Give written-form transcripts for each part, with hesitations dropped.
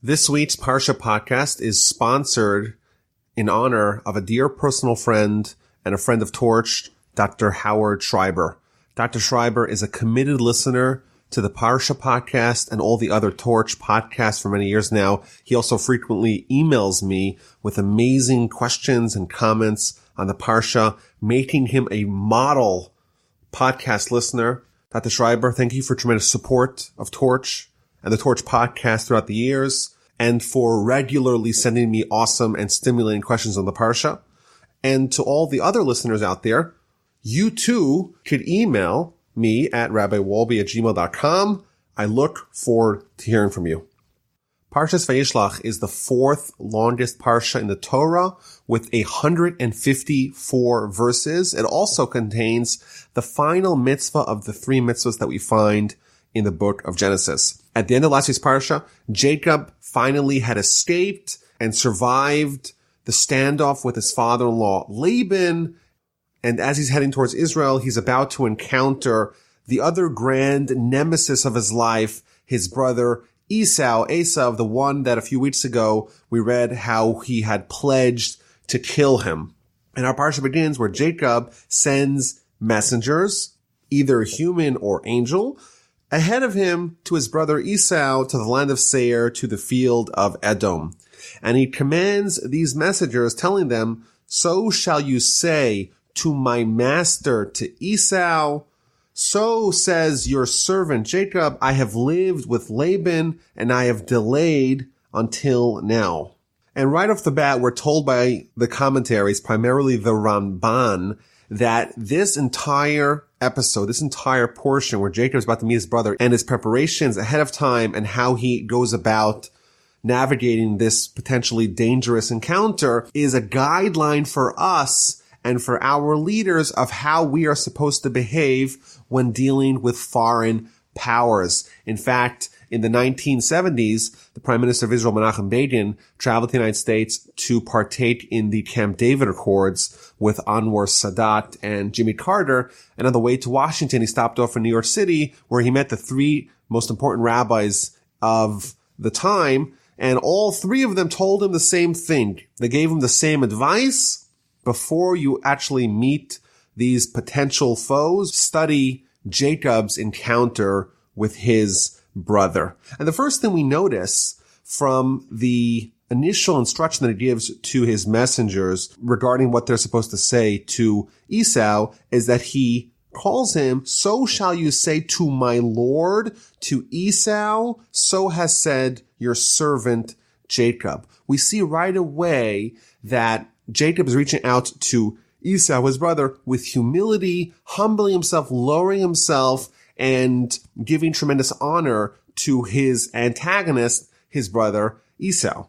This week's Parsha Podcast is sponsored in honor of a dear personal friend and a friend of Torch, Dr. Howard Schreiber. Dr. Schreiber is a committed listener to the Parsha Podcast and all the other Torch podcasts for many years now. He also frequently emails me with amazing questions and comments on the Parsha, making him a model podcast listener. Dr. Schreiber, thank you for tremendous support of Torch and the Torch podcast throughout the years, and for regularly sending me awesome and stimulating questions on the Parsha. And to all the other listeners out there, you too could email me at rabbiwolbe@gmail.com. I look forward to hearing from you. Parshas Vayishlach is the fourth longest Parsha in the Torah with 154 verses. It also contains the final mitzvah of the three mitzvahs that we find in the book of Genesis. At the end of last week's Parsha, Jacob finally had escaped and survived the standoff with his father-in-law Laban. And as he's heading towards Israel, he's about to encounter the other grand nemesis of his life, his brother Esau, the one that a few weeks ago we read how he had pledged to kill him. And our Parsha begins where Jacob sends messengers, either human or angel, ahead of him to his brother Esau, to the land of Seir, to the field of Edom. And he commands these messengers, telling them, "So shall you say to my master, to Esau, so says your servant Jacob, I have lived with Laban and I have delayed until now." And right off the bat, we're told by the commentaries, primarily the Ramban, that this entire episode, this entire portion where Jacob is about to meet his brother and his preparations ahead of time and how he goes about navigating this potentially dangerous encounter is a guideline for us and for our leaders of how we are supposed to behave when dealing with foreign powers. In fact, in the 1970s, the Prime Minister of Israel, Menachem Begin, traveled to the United States to partake in the Camp David Accords with Anwar Sadat and Jimmy Carter. And on the way to Washington, he stopped off in New York City, where he met the three most important rabbis of the time. And all three of them told him the same thing. They gave him the same advice. Before you actually meet these potential foes, study Jacob's encounter with his brother. And the first thing we notice from the initial instruction that he gives to his messengers regarding what they're supposed to say to Esau is that he calls him, "So shall you say to my lord, to Esau, so has said your servant Jacob." We see right away that Jacob is reaching out to Esau, his brother, with humility, humbling himself, lowering himself, and giving tremendous honor to his antagonist, his brother Esau.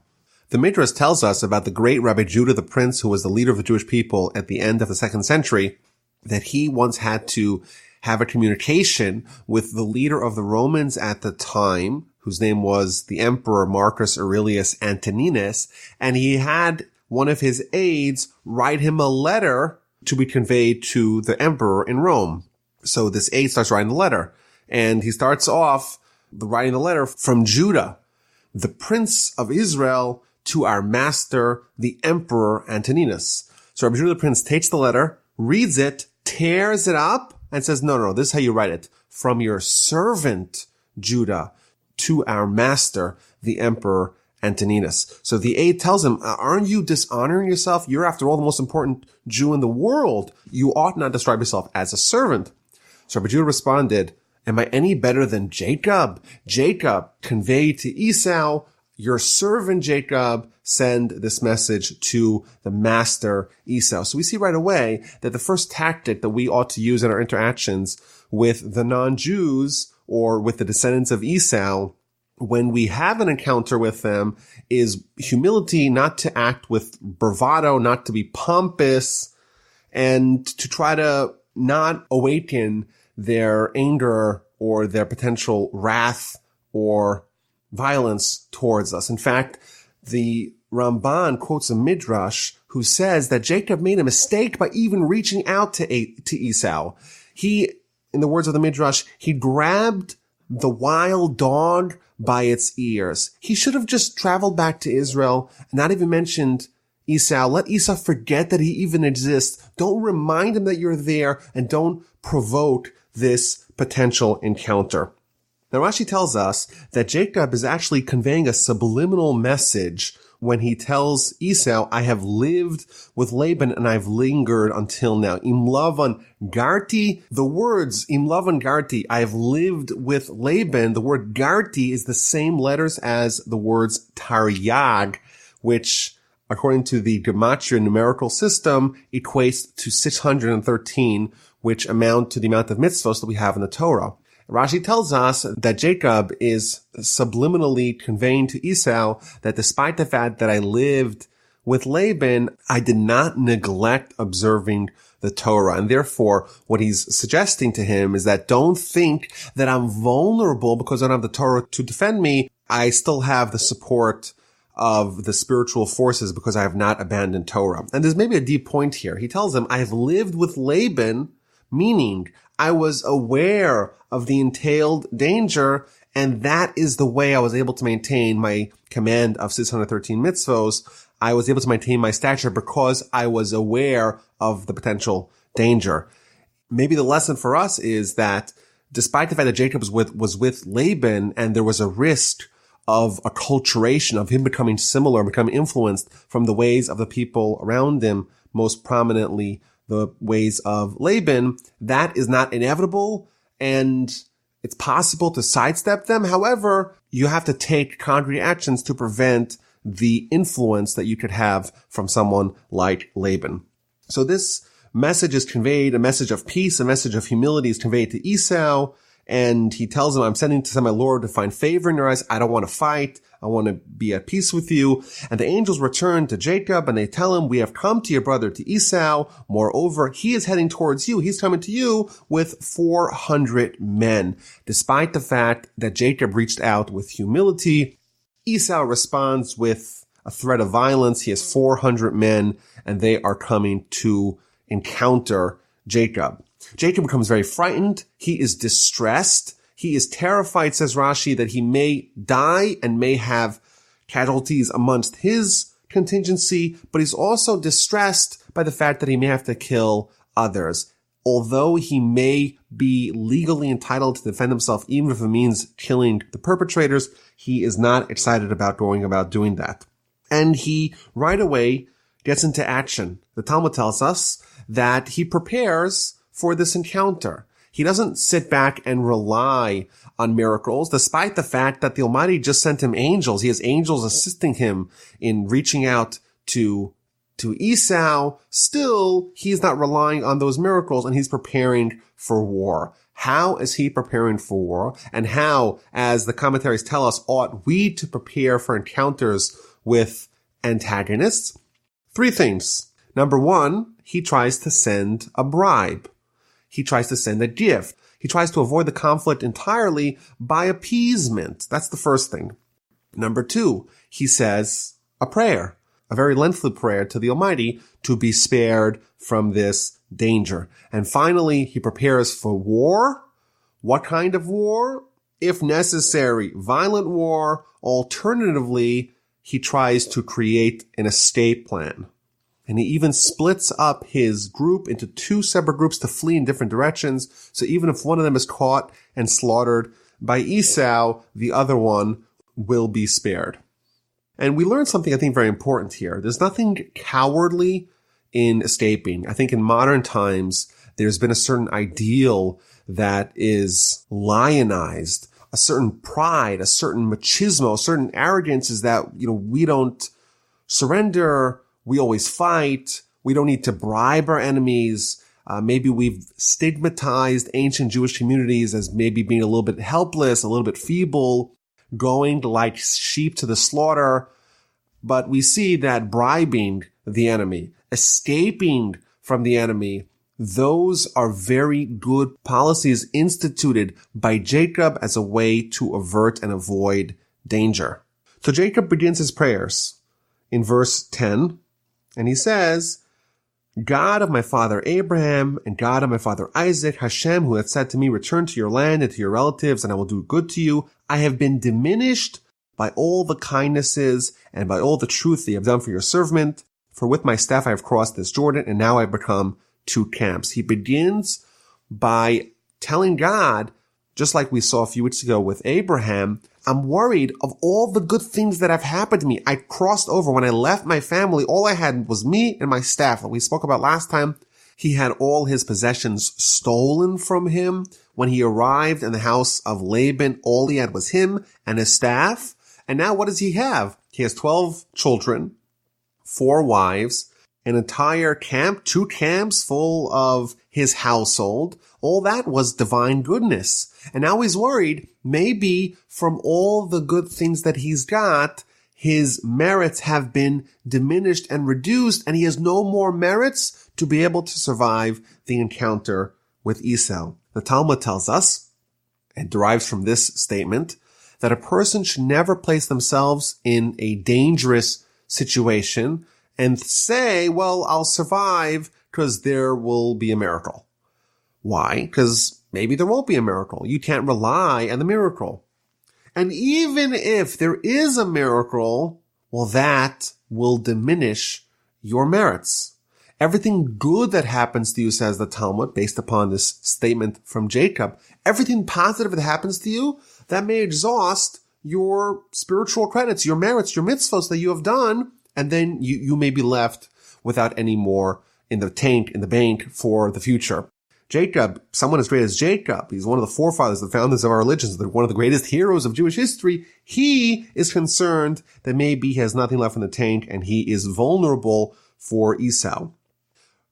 The Midrash tells us about the great Rabbi Judah the Prince, who was the leader of the Jewish people at the end of the 2nd century, that he once had to have a communication with the leader of the Romans at the time, whose name was the Emperor Marcus Aurelius Antoninus, and he had one of his aides write him a letter to be conveyed to the emperor in Rome. So this aide starts writing the letter, and he starts off writing the letter from Judah, the Prince of Israel, to our master, the Emperor Antoninus. So Rabbi Judah the Prince takes the letter, reads it, tears it up, and says, no, this is how you write it. From your servant, Judah, to our master, the Emperor Antoninus. So the aide tells him, aren't you dishonoring yourself? You're, after all, the most important Jew in the world. You ought not describe yourself as a servant. So Rabbi Judah responded, am I any better than Jacob? Jacob conveyed to Esau, your servant Jacob, send this message to the master Esau. So we see right away that the first tactic that we ought to use in our interactions with the non-Jews or with the descendants of Esau when we have an encounter with them is humility, not to act with bravado, not to be pompous, and to try to not awaken their anger or their potential wrath or violence towards us. In fact, the Ramban quotes a midrash who says that Jacob made a mistake by even reaching out to Esau. He, in the words of the midrash, he grabbed the wild dog by its ears. He should have just traveled back to Israel and not even mentioned Esau. Let Esau forget that he even exists. Don't remind him that you're there, and don't provoke this potential encounter. Now, Rashi tells us that Jacob is actually conveying a subliminal message when he tells Esau, I have lived with Laban and I've lingered until now. Im lavan garti, the words im lavan garti, I have lived with Laban. The word garti is the same letters as the words taryag, which, according to the Gematria numerical system, equates to 613, which amount to the amount of mitzvos that we have in the Torah. Rashi tells us that Jacob is subliminally conveying to Esau that despite the fact that I lived with Laban, I did not neglect observing the Torah. And therefore, what he's suggesting to him is that don't think that I'm vulnerable because I don't have the Torah to defend me. I still have the support of the spiritual forces because I have not abandoned Torah. And there's maybe a deep point here. He tells him, I have lived with Laban, meaning I was aware of the entailed danger, and that is the way I was able to maintain my command of 613 mitzvos. I was able to maintain my stature because I was aware of the potential danger. Maybe the lesson for us is that despite the fact that Jacob was with Laban and there was a risk of acculturation, of him becoming similar, becoming influenced from the ways of the people around him, most prominently the ways of Laban, that is not inevitable, and it's possible to sidestep them. However, you have to take concrete actions to prevent the influence that you could have from someone like Laban. So this message is conveyed, a message of peace, a message of humility is conveyed to Esau, and he tells him, I'm sending to my Lord to find favor in your eyes. I don't want to fight. I want to be at peace with you. And the angels return to Jacob and they tell him, we have come to your brother, to Esau. Moreover, he is heading towards you. He's coming to you with 400 men. Despite the fact that Jacob reached out with humility, Esau responds with a threat of violence. He has 400 men and they are coming to encounter Jacob. Jacob becomes very frightened. He is distressed. He is terrified, says Rashi, that he may die and may have casualties amongst his contingency, but he's also distressed by the fact that he may have to kill others. Although he may be legally entitled to defend himself, even if it means killing the perpetrators, he is not excited about going about doing that. And he right away gets into action. The Talmud tells us that he prepares for this encounter. He doesn't sit back and rely on miracles, despite the fact that the Almighty just sent him angels. He has angels assisting him in reaching out to Esau. Still, he's not relying on those miracles, and he's preparing for war. How is he preparing for war? And how, as the commentaries tell us, ought we to prepare for encounters with antagonists? 3 things. Number 1, he tries to send a bribe. He tries to send a gift. He tries to avoid the conflict entirely by appeasement. That's the first thing. Number 2, he says a prayer, a very lengthy prayer to the Almighty to be spared from this danger. And finally, he prepares for war. What kind of war? If necessary, violent war. Alternatively, he tries to create an escape plan. And he even splits up his group into 2 separate groups to flee in different directions. So even if one of them is caught and slaughtered by Esau, the other one will be spared. And we learn something I think very important here. There's nothing cowardly in escaping. I think in modern times, there's been a certain ideal that is lionized, a certain pride, a certain machismo, a certain arrogance is that, we don't surrender. We always fight. We don't need to bribe our enemies. Maybe we've stigmatized ancient Jewish communities as maybe being a little bit helpless, a little bit feeble, going like sheep to the slaughter. But we see that bribing the enemy, escaping from the enemy, those are very good policies instituted by Jacob as a way to avert and avoid danger. So Jacob begins his prayers in verse 10. And he says, God of my father Abraham and God of my father Isaac, Hashem, who hath said to me, return to your land and to your relatives, and I will do good to you. I have been diminished by all the kindnesses and by all the truth that you have done for your servant. For with my staff I have crossed this Jordan, and now I have become two camps. He begins by telling God, just like we saw a few weeks ago with Abraham, I'm worried of all the good things that have happened to me. I crossed over. When I left my family, all I had was me and my staff. Like we spoke about last time, he had all his possessions stolen from him. When he arrived in the house of Laban, all he had was him and his staff. And now what does he have? He has 12 children, 4 wives, an entire camp, 2 camps full of his household. All that was divine goodness. And now he's worried, maybe from all the good things that he's got, his merits have been diminished and reduced, and he has no more merits to be able to survive the encounter with Esau. The Talmud tells us, and derives from this statement, that a person should never place themselves in a dangerous situation and say, well, I'll survive because there will be a miracle. Why? Because maybe there won't be a miracle. You can't rely on the miracle. And even if there is a miracle, well, that will diminish your merits. Everything good that happens to you, says the Talmud, based upon this statement from Jacob, everything positive that happens to you, that may exhaust your spiritual credits, your merits, your mitzvahs that you have done, and then you may be left without any more in the tank, in the bank for the future. Jacob, someone as great as Jacob, he's one of the forefathers, the founders of our religions, one of the greatest heroes of Jewish history. He is concerned that maybe he has nothing left in the tank and he is vulnerable for Esau.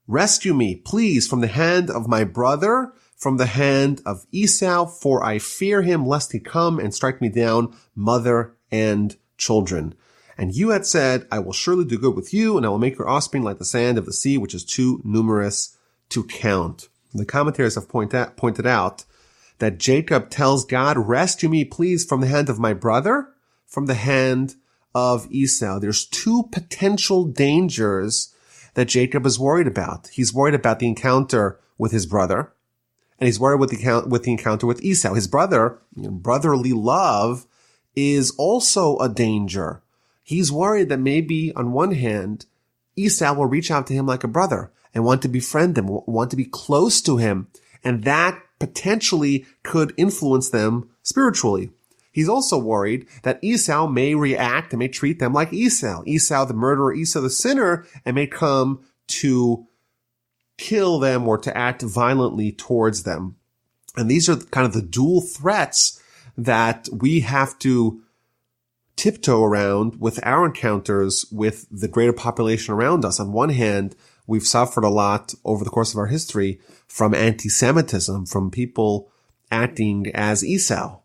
Rescue me, please, from the hand of my brother, from the hand of Esau, for I fear him, lest he come and strike me down, mother and children. And you had said, I will surely do good with you, and I will make your offspring like the sand of the sea, which is too numerous to count. The commentators have pointed out that Jacob tells God, rescue me, please, from the hand of my brother, from the hand of Esau. There's 2 potential dangers that Jacob is worried about. He's worried about the encounter with his brother, and he's worried with the encounter with Esau. His brother, brotherly love, is also a danger. He's worried that maybe, on one hand, Esau will reach out to him like a brother and want to befriend him, want to be close to him, and that potentially could influence them spiritually. He's also worried that Esau may react and may treat them like Esau the murderer, Esau the sinner, and may come to kill them or to act violently towards them. And these are kind of the dual threats that we have to tiptoe around with our encounters with the greater population around us. On one hand, we've suffered a lot over the course of our history from anti-Semitism, from people acting as Esau.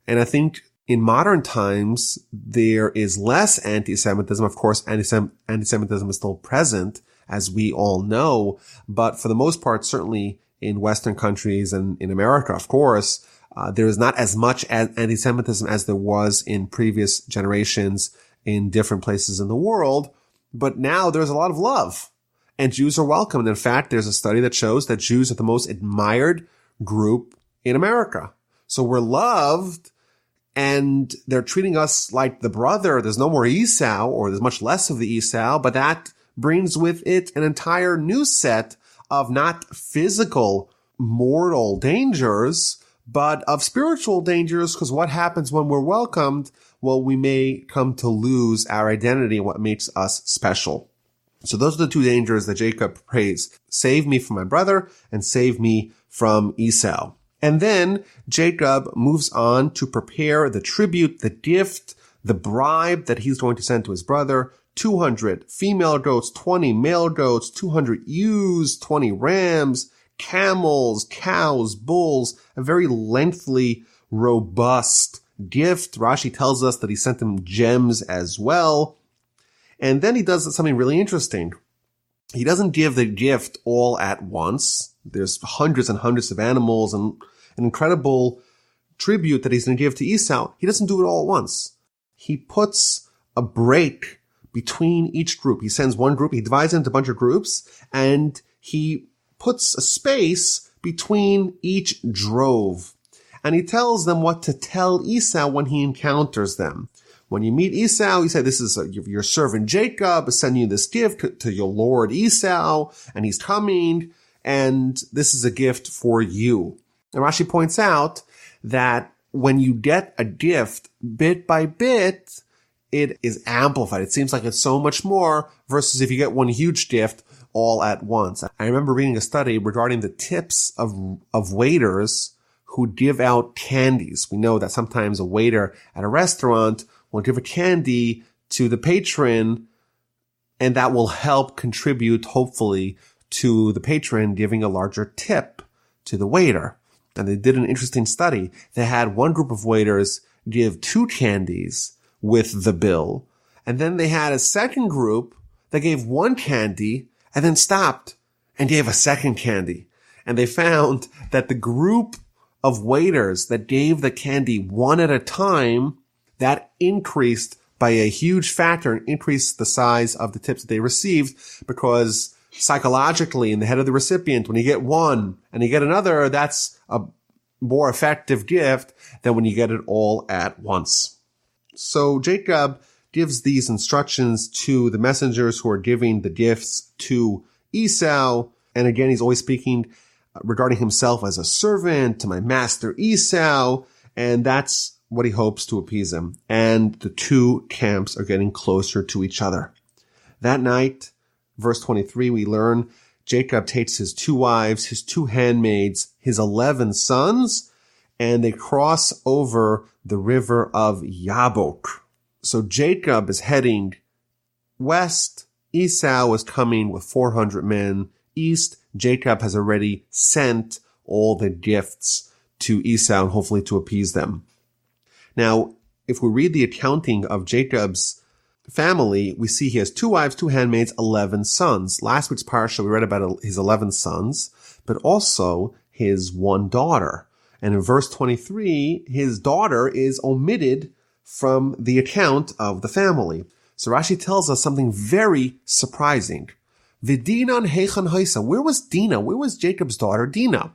And I think in modern times, there is less anti-Semitism. Of course, anti-Semitism is still present, as we all know. But for the most part, certainly in Western countries and in America, of course, there is not as much anti-Semitism as there was in previous generations in different places in the world. But now there's a lot of love, and Jews are welcome. And in fact, there's a study that shows that Jews are the most admired group in America. So we're loved, and they're treating us like the brother. There's no more Esau, or there's much less of the Esau, but that brings with it an entire new set of not physical, mortal dangers, but of spiritual dangers, because what happens when we're welcomed? Well, we may come to lose our identity and what makes us special. So those are the 2 dangers that Jacob prays. Save me from my brother and save me from Esau. And then Jacob moves on to prepare the tribute, the gift, the bribe that he's going to send to his brother. 200 female goats, 20 male goats, 200 ewes, 20 rams, camels, cows, bulls, a very lengthy, robust gift. Rashi tells us that he sent them gems as well. And then he does something really interesting. He doesn't give the gift all at once. There's hundreds and hundreds of animals and an incredible tribute that he's going to give to Esau. He doesn't do it all at once. He puts a break between each group. He sends one group, he divides it into a bunch of groups, and he puts a space between each drove. And he tells them what to tell Esau when he encounters them. When you meet Esau, you say, this is your servant Jacob is sending you this gift to your lord Esau, and he's coming, and this is a gift for you. And Rashi points out that when you get a gift bit by bit, it is amplified. It seems like it's so much more versus if you get one huge gift all at once. I remember reading a study regarding the tips of waiters who give out candies. We know that sometimes a waiter at a restaurant will give a candy to the patron, and that will help contribute, hopefully, to the patron giving a larger tip to the waiter. And they did an interesting study. They had one group of waiters give 2 candies with the bill, and then they had a second group that gave 1 candy and then stopped and gave a second candy. And they found that the group of waiters that gave the candy one at a time, that increased by a huge factor and increased the size of the tips that they received, because psychologically in the head of the recipient, when you get one and you get another, that's a more effective gift than when you get it all at once. So Jacob gives these instructions to the messengers who are giving the gifts to Esau. And again, he's always speaking regarding himself as a servant to my master Esau. And that's what he hopes to appease him. And the 2 camps are getting closer to each other. That night, verse 23, we learn Jacob takes his 2 wives, his 2 handmaids, his 11 sons, and they cross over the river of Yabok. So Jacob is heading west. Esau is coming with 400 men east. Jacob has already sent all the gifts to Esau and hopefully to appease them. Now, if we read the accounting of Jacob's family, we see he has 2 wives, 2 handmaids, 11 sons. Last week's Parsha, we read about his 11 sons, but also his 1 daughter. And in verse 23, his daughter is omitted from the account of the family. So Rashi tells us something very surprising. V'dinan heichan haisa. Where was Dinah? Where was Jacob's daughter Dinah?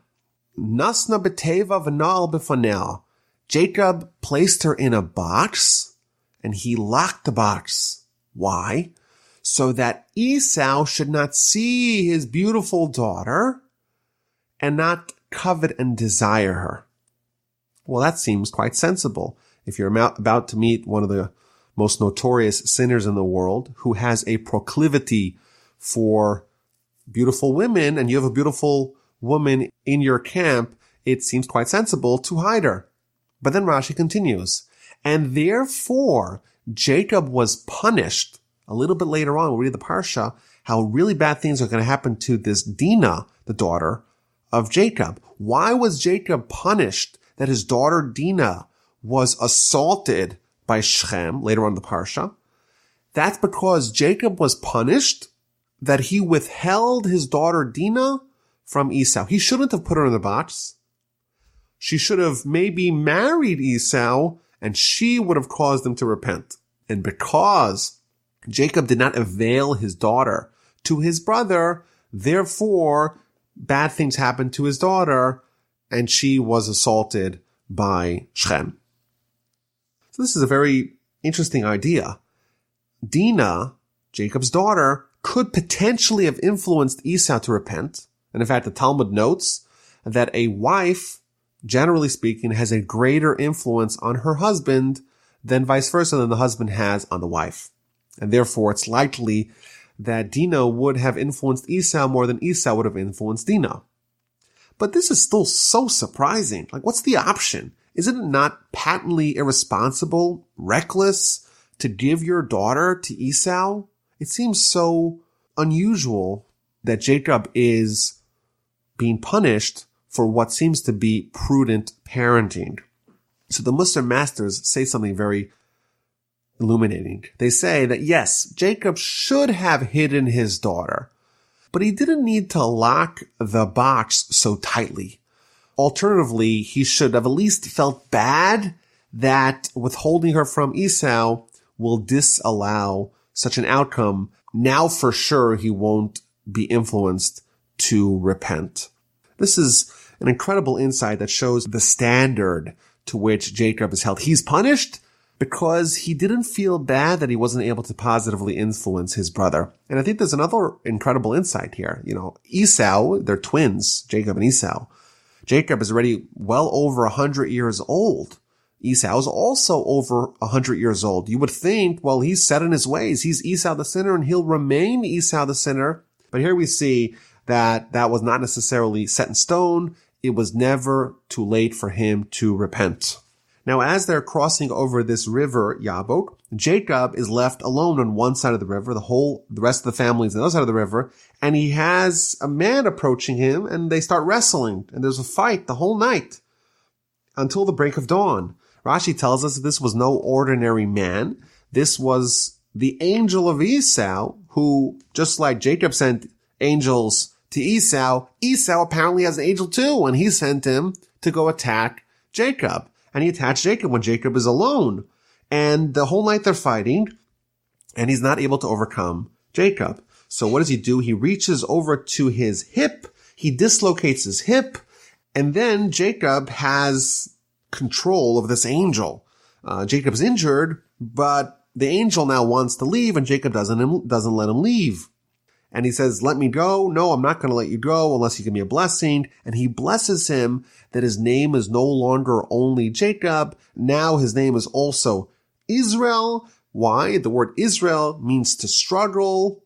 Nasna b'teva v'na'al b'fanea. Jacob placed her in a box, and he locked the box. Why? So that Esau should not see his beautiful daughter and not covet and desire her. Well, that seems quite sensible. If you're about to meet one of the most notorious sinners in the world who has a proclivity for beautiful women, and you have a beautiful woman in your camp, it seems quite sensible to hide her. But then Rashi continues, and therefore Jacob was punished. A little bit later on, we'll read the Parsha, how really bad things are going to happen to this Dinah, the daughter of Jacob. Why was Jacob punished that his daughter Dinah was assaulted by Shechem later on in the Parsha? That's because Jacob was punished that he withheld his daughter Dinah from Esau. He shouldn't have put her in the box. She should have maybe married Esau, and she would have caused him to repent. And because Jacob did not avail his daughter to his brother, therefore bad things happened to his daughter, and she was assaulted by Shechem. So this is a very interesting idea. Dinah, Jacob's daughter, could potentially have influenced Esau to repent. And in fact, the Talmud notes that a wife, generally speaking, has a greater influence on her husband than vice versa than the husband has on the wife. And therefore, it's likely that Dinah would have influenced Esau more than Esau would have influenced Dinah. But this is still so surprising. Like, what's the option? Isn't it not patently irresponsible, reckless to give your daughter to Esau? It seems so unusual that Jacob is being punished for what seems to be prudent parenting. So the Musar masters say something very illuminating. They say that yes, Jacob should have hidden his daughter, but he didn't need to lock the box so tightly. Alternatively, he should have at least felt bad that withholding her from Esau will disallow such an outcome, now for sure he won't be influenced to repent. This is an incredible insight that shows the standard to which Jacob is held. He's punished because he didn't feel bad that he wasn't able to positively influence his brother. And I think there's another incredible insight here. Esau, they're twins, Jacob and Esau. Jacob is already well over 100 years old. Esau is also over 100 years old. You would think, well, he's set in his ways. He's Esau the sinner and he'll remain Esau the sinner. But here we see that was not necessarily set in stone. It was never too late for him to repent. Now, as they're crossing over this river, Yabok, Jacob is left alone on one side of the river. The rest of the family is on the other side of the river. And he has a man approaching him and they start wrestling. And there's a fight the whole night until the break of dawn. Rashi tells us that this was no ordinary man. This was the angel of Esau, who, just like Jacob sent angels to Esau, Esau apparently has an angel too, and he sent him to go attack Jacob. And he attacks Jacob when Jacob is alone. And the whole night they're fighting, and he's not able to overcome Jacob. So what does he do? He reaches over to his hip, he dislocates his hip, and then Jacob has control of this angel. Jacob's injured, but the angel now wants to leave, and Jacob doesn't let him leave. And he says, let me go. No, I'm not going to let you go unless you give me a blessing. And he blesses him that his name is no longer only Jacob. Now his name is also Israel. Why? The word Israel means to struggle.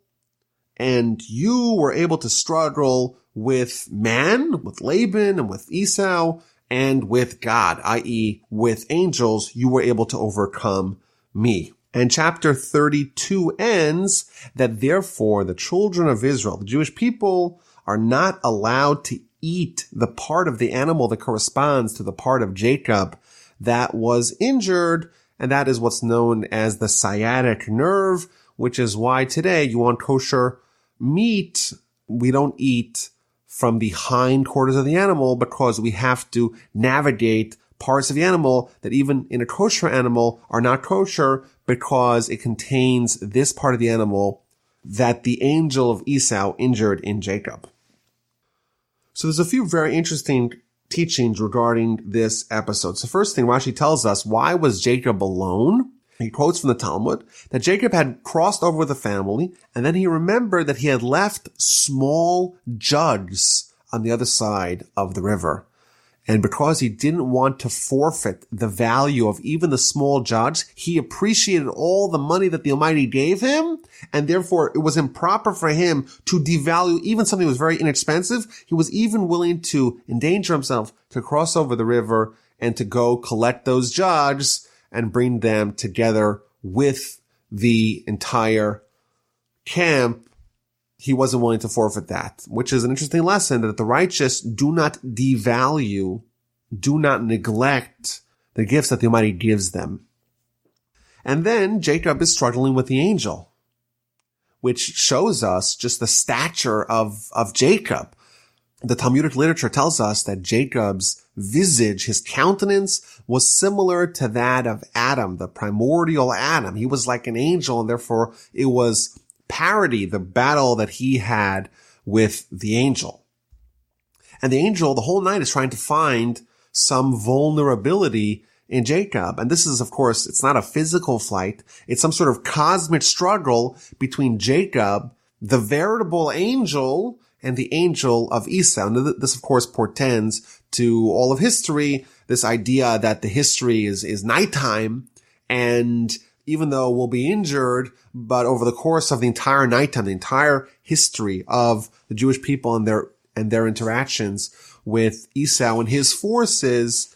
And you were able to struggle with man, with Laban and with Esau, and with God, i.e. with angels. You were able to overcome me. And chapter 32 ends that therefore the children of Israel, the Jewish people, are not allowed to eat the part of the animal that corresponds to the part of Jacob that was injured. And that is what's known as the sciatic nerve, which is why today you want kosher meat. We don't eat from the hind quarters of the animal because we have to navigate parts of the animal that even in a kosher animal are not kosher because it contains this part of the animal that the angel of Esau injured in Jacob. So there's a few very interesting teachings regarding this episode. So first thing, Rashi tells us, why was Jacob alone? He quotes from the Talmud that Jacob had crossed over with the family, and then he remembered that he had left small jugs on the other side of the river. And because he didn't want to forfeit the value of even the small jugs, he appreciated all the money that the Almighty gave him, and therefore it was improper for him to devalue even something that was very inexpensive. He was even willing to endanger himself to cross over the river and to go collect those jugs and bring them together with the entire camp. He wasn't willing to forfeit that, which is an interesting lesson that the righteous do not devalue, do not neglect the gifts that the Almighty gives them. And then Jacob is struggling with the angel, which shows us just the stature of Jacob. The Talmudic literature tells us that Jacob's visage, his countenance, was similar to that of Adam, the primordial Adam. He was like an angel, and therefore it was parody the battle that he had with the angel. And the angel the whole night is trying to find some vulnerability in Jacob. And this is, of course, it's not a physical fight. It's some sort of cosmic struggle between Jacob, the veritable angel, and the angel of Esau. And this, of course, portends to all of history, this idea that the history is nighttime, and even though we'll be injured, but over the course of the entire nighttime, the entire history of the Jewish people and their interactions with Esau and his forces,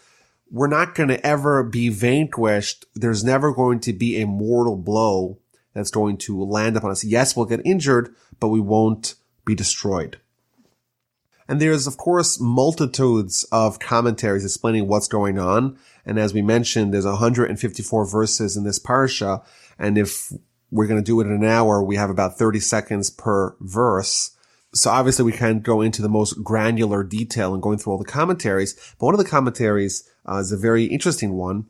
we're not going to ever be vanquished. There's never going to be a mortal blow that's going to land upon us. Yes, we'll get injured, but we won't be destroyed. And there's, of course, multitudes of commentaries explaining what's going on. And as we mentioned, there's 154 verses in this parsha. And if we're going to do it in an hour, we have about 30 seconds per verse. So obviously we can't go into the most granular detail and going through all the commentaries. But one of the commentaries is a very interesting one.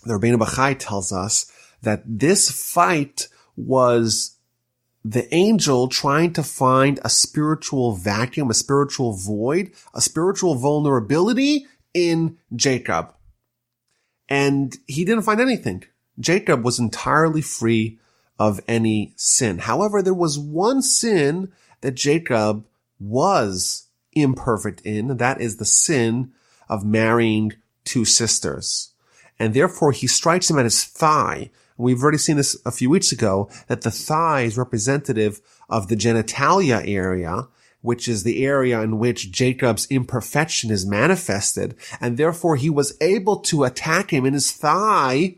The Rabbeinu Bachai tells us that this fight was the angel trying to find a spiritual vacuum, a spiritual void, a spiritual vulnerability in Jacob. And he didn't find anything. Jacob was entirely free of any sin. However, there was one sin that Jacob was imperfect in, and that is the sin of marrying two sisters. And therefore, he strikes him at his thigh. We've already seen this a few weeks ago, that the thigh is representative of the genitalia area, which is the area in which Jacob's imperfection is manifested. And therefore, he was able to attack him in his thigh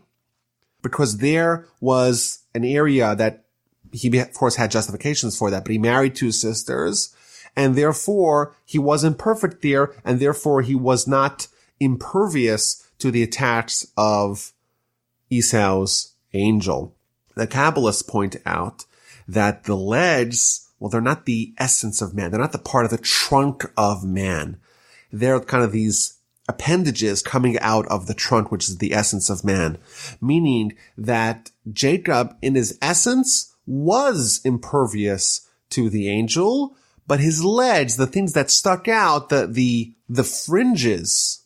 because there was an area that he, of course, had justifications for that, but he married two sisters, and therefore he was imperfect there, and therefore he was not impervious to the attacks of Esau's angel. The Kabbalists point out that the legs, well, they're not the essence of man. They're not the part of the trunk of man. They're kind of these appendages coming out of the trunk, which is the essence of man. Meaning that Jacob, in his essence, was impervious to the angel, but his legs, the things that stuck out, the fringes,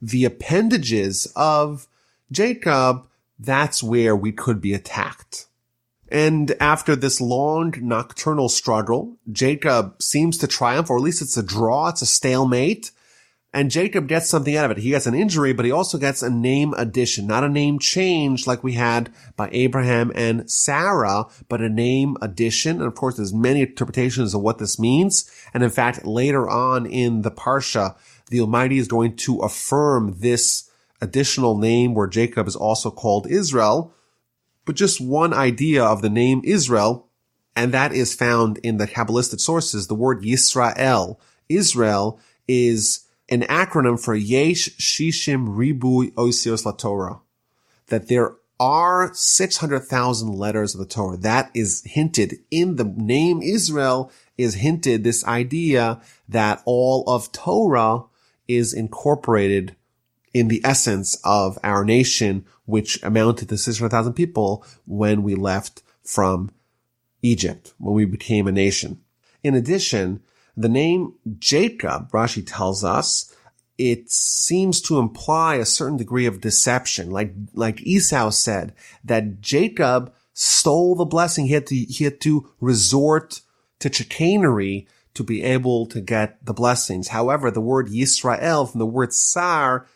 the appendages of Jacob, that's where we could be attacked. And after this long nocturnal struggle, Jacob seems to triumph, or at least it's a draw, it's a stalemate. And Jacob gets something out of it. He gets an injury, but he also gets a name addition, not a name change like we had by Abraham and Sarah, but a name addition. And of course, there's many interpretations of what this means. And in fact, later on in the Parsha, the Almighty is going to affirm this additional name where Jacob is also called Israel. But just one idea of the name Israel, and that is found in the Kabbalistic sources, the word Yisrael. Israel is an acronym for Yesh Shishim Ribui Osios LaTorah, that there are 600,000 letters of the Torah. That is hinted in the name Israel, is hinted this idea that all of Torah is incorporated in the essence of our nation, which amounted to 600,000 people when we left from Egypt, when we became a nation. In addition, the name Jacob, Rashi tells us, it seems to imply a certain degree of deception. Like Esau said, that Jacob stole the blessing. He had to resort to chicanery to be able to get the blessings. However, the word Yisrael, from the word sar,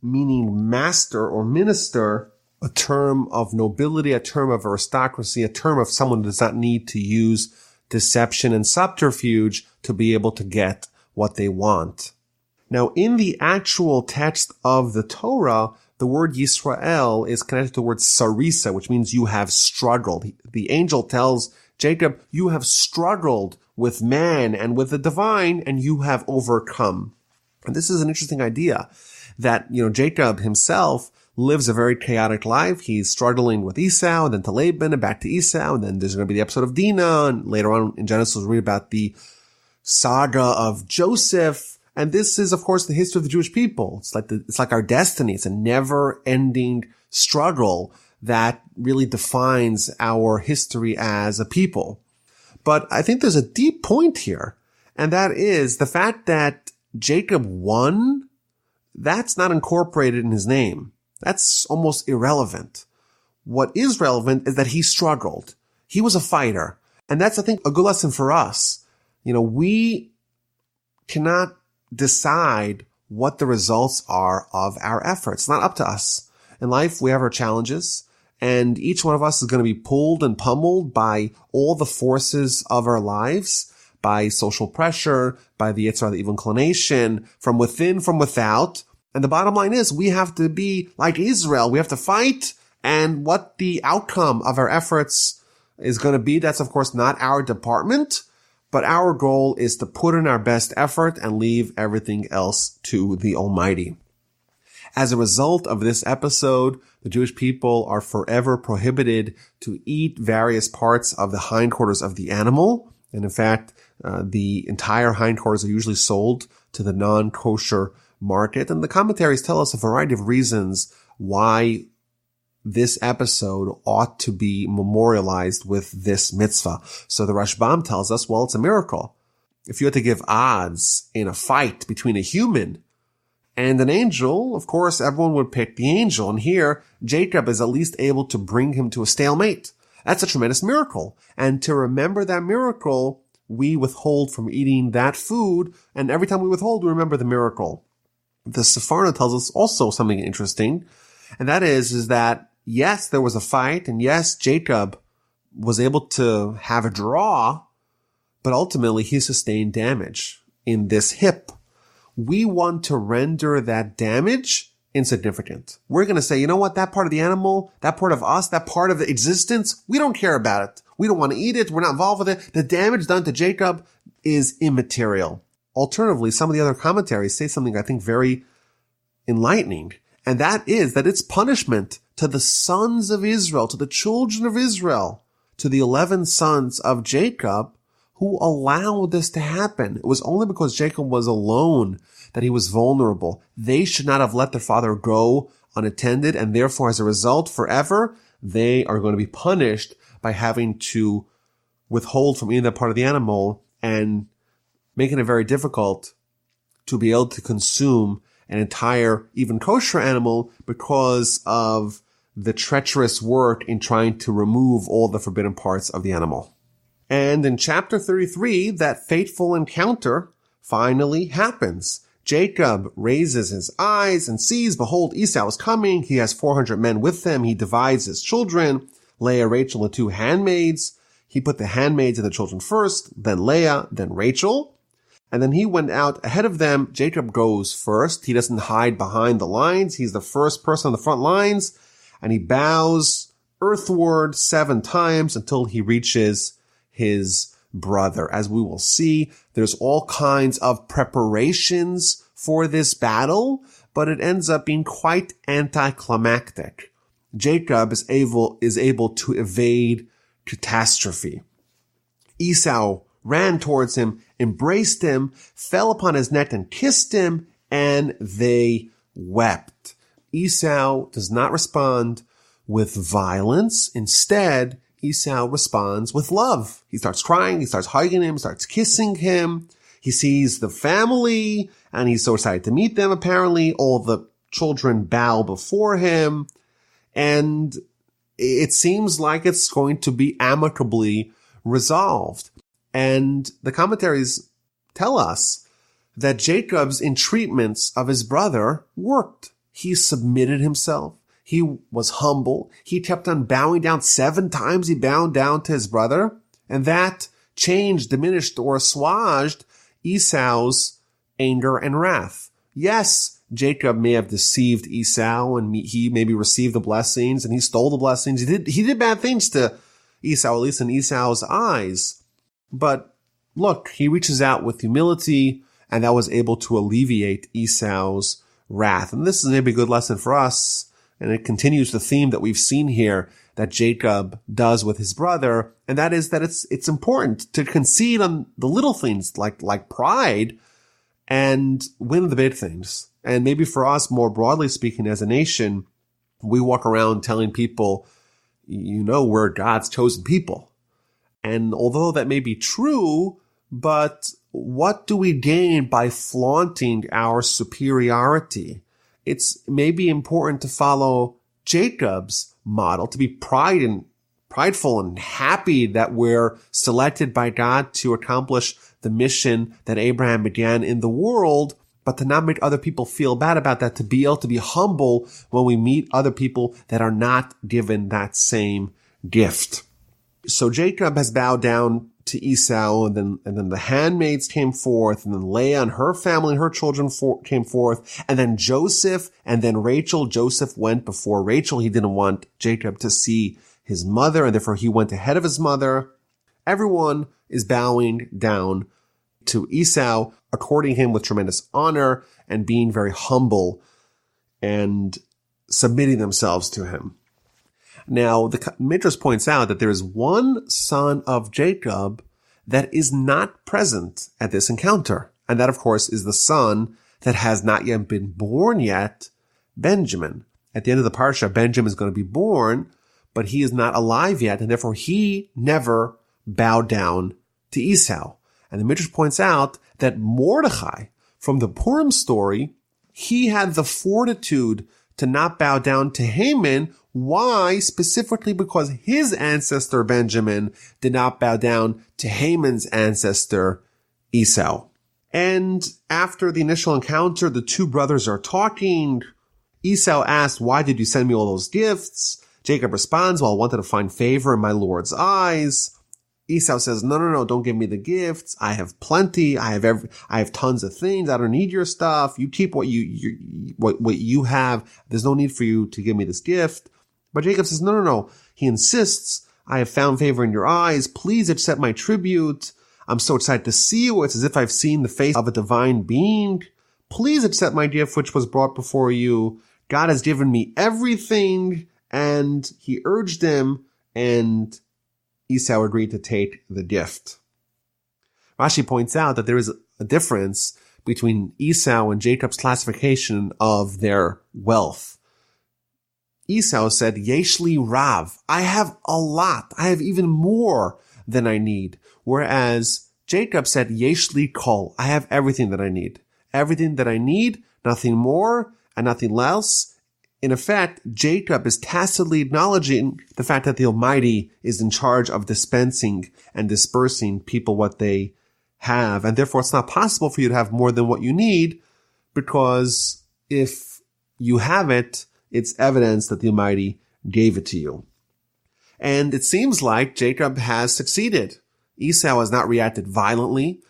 meaning master or minister, a term of nobility, a term of aristocracy, a term of someone who does not need to use deception and subterfuge to be able to get what they want. Now, in the actual text of the Torah, the word Yisrael is connected to the word sarisa, which means you have struggled. The angel tells Jacob, you have struggled with man and with the divine, and you have overcome. And this is an interesting idea that, Jacob himself lives a very chaotic life. He's struggling with Esau, and then to Laban, and back to Esau, and then there's going to be the episode of Dinah, and later on in Genesis we'll read about the saga of Joseph. And this is, of course, the history of the Jewish people. It's like our destiny. It's a never-ending struggle that really defines our history as a people. But I think there's a deep point here, and that is the fact that Jacob won. That's not incorporated in his name. That's almost irrelevant. What is relevant is that he struggled. He was a fighter. And that's, I think, a good lesson for us. We cannot decide what the results are of our efforts. It's not up to us. In life, we have our challenges, and each one of us is going to be pulled and pummeled by all the forces of our lives, by social pressure, by the Yitzhar, the evil inclination, from within, from without. And the bottom line is we have to be like Israel. We have to fight, and what the outcome of our efforts is going to be, that's, of course, not our department. But our goal is to put in our best effort and leave everything else to the Almighty. As a result of this episode, the Jewish people are forever prohibited to eat various parts of the hindquarters of the animal. And in fact, the entire hindquarters are usually sold to the non-kosher market. And the commentaries tell us a variety of reasons why this episode ought to be memorialized with this mitzvah. So the Rashbam tells us, well, it's a miracle. If you had to give odds in a fight between a human and an angel, of course, everyone would pick the angel. And here, Jacob is at least able to bring him to a stalemate. That's a tremendous miracle. And to remember that miracle, we withhold from eating that food. And every time we withhold, we remember the miracle. The Sepharda tells us also something interesting. And that is that, yes, there was a fight. And yes, Jacob was able to have a draw. But ultimately, he sustained damage in this hip. We want to render that damage insignificant. We're going to say, you know what, that part of the animal, that part of us, that part of the existence, we don't care about it. We don't want to eat it. We're not involved with it. The damage done to Jacob is immaterial. Alternatively, some of the other commentaries say something I think very enlightening. And that is that it's punishment to the sons of Israel, to the children of Israel, to the 11 sons of Jacob who allowed this to happen. It was only because Jacob was alone that he was vulnerable. They should not have let their father go unattended, and therefore, as a result, forever, they are going to be punished by having to withhold from eating that part of the animal and making it very difficult to be able to consume an entire, even kosher animal because of the treacherous work in trying to remove all the forbidden parts of the animal. And in chapter 33, that fateful encounter finally happens. Jacob raises his eyes and sees, behold, Esau is coming. He has 400 men with him. He divides his children, Leah, Rachel, and 2 handmaids. He put the handmaids and the children first, then Leah, then Rachel. And then he went out ahead of them. Jacob goes first. He doesn't hide behind the lines. He's the first person on the front lines. And he bows earthward 7 times until he reaches his brother. As we will see, there's all kinds of preparations for this battle, but it ends up being quite anticlimactic. Jacob is able to evade catastrophe. Esau ran towards him, embraced him, fell upon his neck and kissed him, and they wept. Esau does not respond with violence. Instead, Esau responds with love. He starts crying, he starts hugging him, starts kissing him. He sees the family, and he's so excited to meet them, apparently. All the children bow before him, and it seems like it's going to be amicably resolved. And the commentaries tell us that Jacob's entreatments of his brother worked. He submitted himself. He was humble. He kept on bowing down 7 times. He bowed down to his brother. And that changed, diminished, or assuaged Esau's anger and wrath. Yes, Jacob may have deceived Esau, and he maybe received the blessings, and he stole the blessings. He did bad things to Esau, at least in Esau's eyes. But look, he reaches out with humility, and that was able to alleviate Esau's wrath. And this is maybe a good lesson for us. And it continues the theme that we've seen here that Jacob does with his brother. And that is that it's important to concede on the little things like pride and win the big things. And maybe for us, more broadly speaking, as a nation, we walk around telling people, you know, we're God's chosen people. And although that may be true, but what do we gain by flaunting our superiority? It's maybe important to follow Jacob's model, to be prideful and happy that we're selected by God to accomplish the mission that Abraham began in the world, but to not make other people feel bad about that, to be able to be humble when we meet other people that are not given that same gift. So Jacob has bowed down to Esau, and then the handmaids came forth, and then Leah and her family and her children came forth, and then Joseph, and then Rachel. Joseph went before Rachel. He didn't want Jacob to see his mother, and therefore he went ahead of his mother. Everyone is bowing down to Esau, according him with tremendous honor, and being very humble, and submitting themselves to him. Now, the Midrash points out that there is one son of Jacob that is not present at this encounter. And that, of course, is the son that has not yet been born yet, Benjamin. at the end of the Parsha, Benjamin is going to be born, but he is not alive yet, and therefore he never bowed down to Esau. And the Midrash points out that Mordechai, from the Purim story, he had the fortitude to not bow down to Haman. Why? Specifically because his ancestor Benjamin did not bow down to Haman's ancestor Esau. And after the initial encounter, the two brothers are talking. Esau asks, "Why did you send me all those gifts?" Jacob responds, "Well, I wanted to find favor in my Lord's eyes." Esau says, no, don't give me the gifts. I have plenty. I have tons of things. I don't need your stuff. You keep what you have. There's no need for you to give me this gift. But Jacob says, no. He insists, "I have found favor in your eyes. Please accept my tribute. I'm so excited to see you. It's as if I've seen the face of a divine being. Please accept my gift, which was brought before you. God has given me everything." And he urged him, and Esau agreed to take the gift. Rashi points out that there is a difference between Esau and Jacob's classification of their wealth. Esau said, "Yeshli Rav, I have a lot. I have even more than I need." Whereas Jacob said, "Yeshli Kol, I have everything that I need. Everything that I need, nothing more and nothing less." In effect, Jacob is tacitly acknowledging the fact that the Almighty is in charge of dispensing and dispersing people what they have. And therefore, it's not possible for you to have more than what you need, because if you have it, it's evidence that the Almighty gave it to you. And it seems like Jacob has succeeded. Esau has not reacted violently.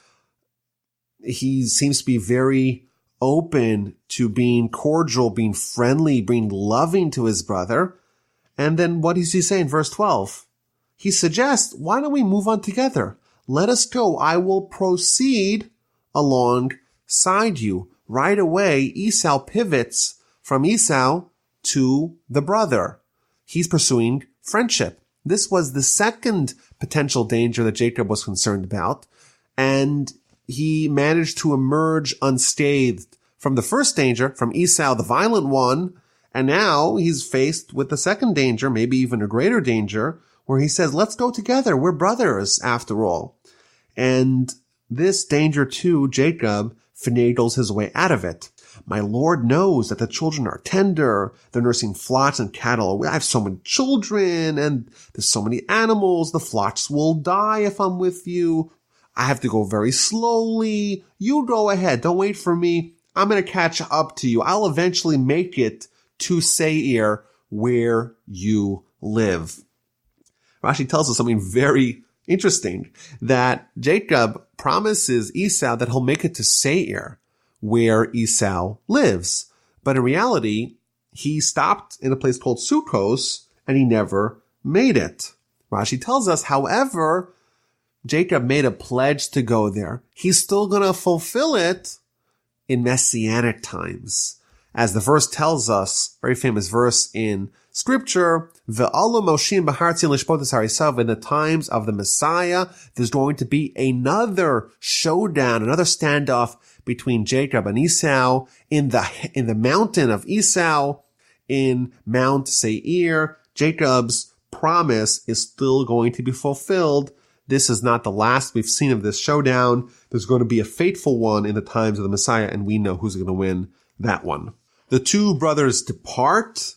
He seems to be very open to being cordial, being friendly, being loving to his brother. And then what does he say in verse 12? He suggests, "Why don't we move on together? Let us go. I will proceed alongside you." Right away, Esau pivots from Esau to the brother. He's pursuing friendship. This was the second potential danger that Jacob was concerned about. And he managed to emerge unscathed from the first danger, from Esau, the violent one, and now he's faced with the second danger, maybe even a greater danger, where he says, "Let's go together. We're brothers, after all." And this danger, too, Jacob finagles his way out of it. "My Lord knows that the children are tender. They're nursing flocks and cattle. I have so many children, and there's so many animals. The flocks will die if I'm with you. I have to go very slowly. You go ahead. Don't wait for me. I'm going to catch up to you. I'll eventually make it to Seir, where you live." Rashi tells us something very interesting, that Jacob promises Esau that he'll make it to Seir, where Esau lives. But in reality, he stopped in a place called Sukkos, and he never made it. Rashi tells us, however, Jacob made a pledge to go there. He's still going to fulfill it in Messianic times. As the verse tells us, very famous verse in Scripture, Ve'alu Moshim b'hartzin lishpotas harisav, in the times of the Messiah, there's going to be another showdown, another standoff between Jacob and Esau in the mountain of Esau, in Mount Seir. Jacob's promise is still going to be fulfilled. This is not the last we've seen of this showdown. There's going to be a fateful one in the times of the Messiah, and we know who's going to win that one. The two brothers depart.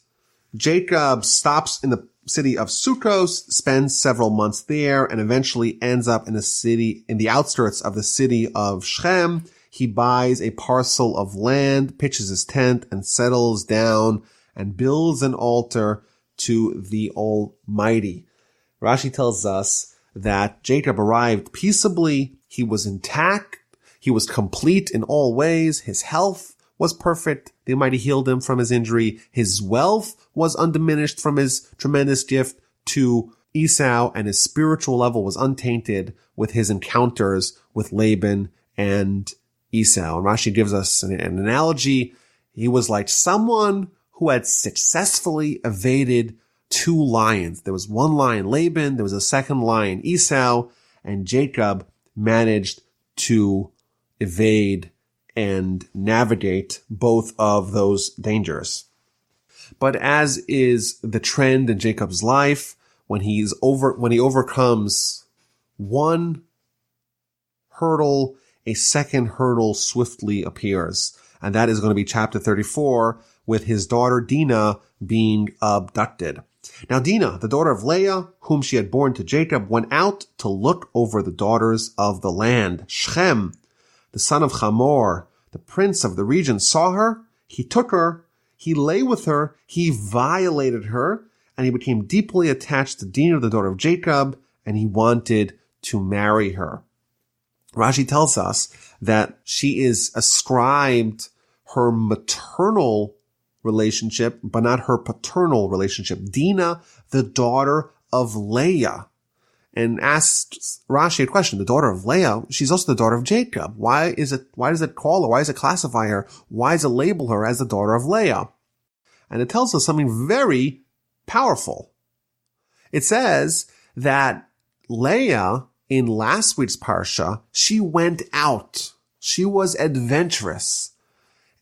Jacob stops in the city of Sukkos, spends several months there, and eventually ends up in the outskirts of the city of Shechem. He buys a parcel of land, pitches his tent, and settles down and builds an altar to the Almighty. Rashi tells us that Jacob arrived peaceably. He was intact. He was complete in all ways. His health was perfect. The Almighty healed him from his injury. His wealth was undiminished from his tremendous gift to Esau, and his spiritual level was untainted with his encounters with Laban and Esau. And Rashi gives us an analogy. He was like someone who had successfully evaded two lions. There was one lion, Laban. There was a second lion, Esau. And Jacob managed to evade and navigate both of those dangers. But as is the trend in Jacob's life, when he overcomes one hurdle, a second hurdle swiftly appears. And that is going to be chapter 34, with his daughter Dinah being abducted. Now Dinah, the daughter of Leah, whom she had borne to Jacob, went out to look over the daughters of the land. Shechem, the son of Hamor, the prince of the region, saw her. He took her. He lay with her. He violated her. And he became deeply attached to Dinah, the daughter of Jacob, and he wanted to marry her. Rashi tells us that she is ascribed her maternal relationship, but not her paternal relationship. Dinah, the daughter of Leah. And asks Rashi a question. The daughter of Leah, she's also the daughter of Jacob. Why does it call her? Why does it classify her? Why does it label her as the daughter of Leah? And it tells us something very powerful. It says that Leah, in last week's Parsha, she went out. She was adventurous.